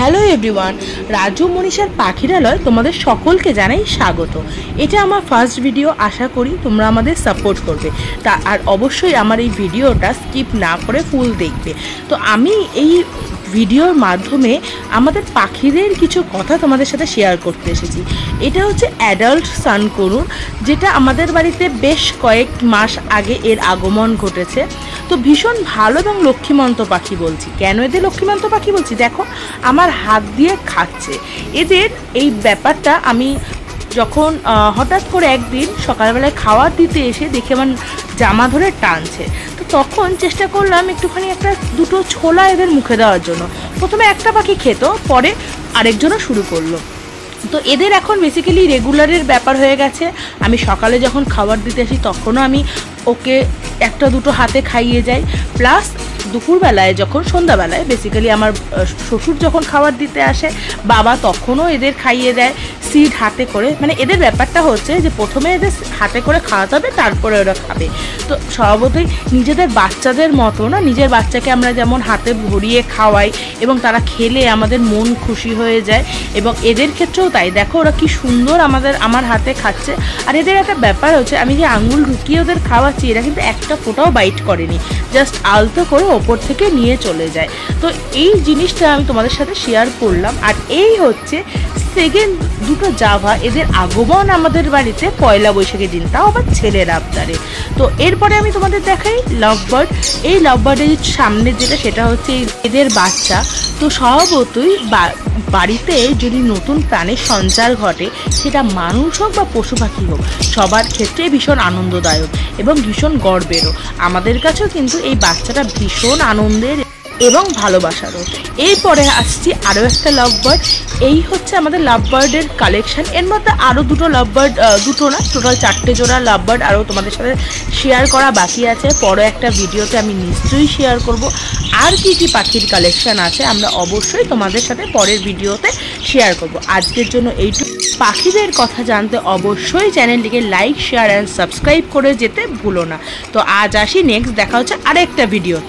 Hello everyone, Raju মনীষার পাখিরালয় তোমাদের সকলকে জানাই স্বাগত। এটা আমার ফার্স্ট ভিডিও, আশা করি তোমরা আমাদের সাপোর্ট করবে। আর অবশ্যই আমার এই ভিডিওটা স্কিপ না করে ফুল দেখবে। তো আমি এই ভিডিওর মাধ্যমে আমাদের পাখিদের কিছু কথা তোমাদের সাথে শেয়ার করতে এসেছি। এটা হচ্ছে অ্যাডাল্ট সানকরুন, যেটা আমাদের বাড়িতে বেশ কয়েক মাস আগে এর আগমন ঘটেছে। তো ভীষণ ভালো এবং লক্ষ্মীমন্ত পাখি বলছি। কেন এদের লক্ষ্মীমন্ত পাখি বলছি? দেখো, আমার হাত দিয়ে খাচ্ছে। এদের এই ব্যাপারটা আমি যখন হঠাৎ করে একদিন সকালবেলায় খাবার দিতে এসে দেখে আমার জামা ধরে টানছে, তো তখন চেষ্টা করলাম একটুখানি দুটো ছোলা এদের মুখে দেওয়ার জন্য। প্রথমে একটা পাখি খেত, পরে আরেকজনও শুরু করলো। তো এদের এখন বেসিক্যালি রেগুলারের ব্যাপার হয়ে গেছে। আমি সকালে যখন খাবার দিতে আসি তখনও আমি ওকে একটা দুটো হাতে খাইয়ে যাই, প্লাস দুপুরবেলায় যখন সন্ধ্যাবেলায় বেসিক্যালি আমার শ্বশুর যখন খাবার দিতে আসে, বাবা তখনও এদের খাইয়ে দেয় সিড হাতে করে। মানে এদের ব্যাপারটা হচ্ছে যে প্রথমে এদের হাতে করে খাওয়াতে হবে, তারপরে ওরা খাবে। তো স্বভাবতই নিজেদের বাচ্চাদের মতো না, নিজের বাচ্চাকে আমরা যেমন হাতে ভরিয়ে খাওয়াই এবং তারা খেলে আমাদের মন খুশি হয়ে যায়, এবং এদের ক্ষেত্রেও তাই। দেখো ওরা কি সুন্দর আমার হাতে খাচ্ছে। আর এদের একটা ব্যাপার হচ্ছে, আমি যে আঙুল ঢুকিয়ে ওদের খাওয়াচ্ছি, এরা কিন্তু একটা ফোঁটাও বাইট করেনি, জাস্ট আলতো করে ওপর থেকে নিয়ে চলে যায়। তো এই জিনিসটা আমি তোমাদের সাথে শেয়ার করলাম। আর এই হচ্ছে সেকেন্ড দুটো জাভা, এদের আগমন আমাদের বাড়িতে পয়লা বৈশাখের দিন, তাও আবার ছেলের আবদারে। তো এরপরে আমি তোমাদের দেখাই লাভবার্ড। এই লাভবার্ডের সামনে যেটা, সেটা হচ্ছে এদের বাচ্চা। তো স্বভাবতই বাড়িতে যদি নতুন প্রাণের সঞ্চার ঘটে, সেটা মানুষ হোক বা পশু পাখি হোক, সবার ক্ষেত্রে ভীষণ আনন্দদায়ক এবং ভীষণ গর্বেরও। আমাদের কাছেও কিন্তু এই বাচ্চাটা ভীষণ আনন্দের এবং ভালোবাসারও। এরপরে আসছি আরও একটা লাভবার্ড। এই হচ্ছে আমাদের লাভবার্ডের কালেকশন। এর মধ্যে আরও দুটো লাভবার্ড, দুটো না, টোটাল 4টে জোড়া লাভবার্ড আরও তোমাদের সাথে শেয়ার করা বাকি আছে। পরে একটা ভিডিওতে আমি নিশ্চয়ই শেয়ার করব আর কি কি পাখির কালেকশন আছে, আমরা অবশ্যই তোমাদের সাথে পরের ভিডিওতে শেয়ার করব। আজকের জন্য এইটুকু। পাখিদের কথা জানতে অবশ্যই চ্যানেলটিকে লাইক, শেয়ার অ্যান্ড সাবস্ক্রাইব করে যেতে ভুলো না। তো আজ আসি, নেক্সট দেখা হচ্ছে আরেকটা ভিডিওতে।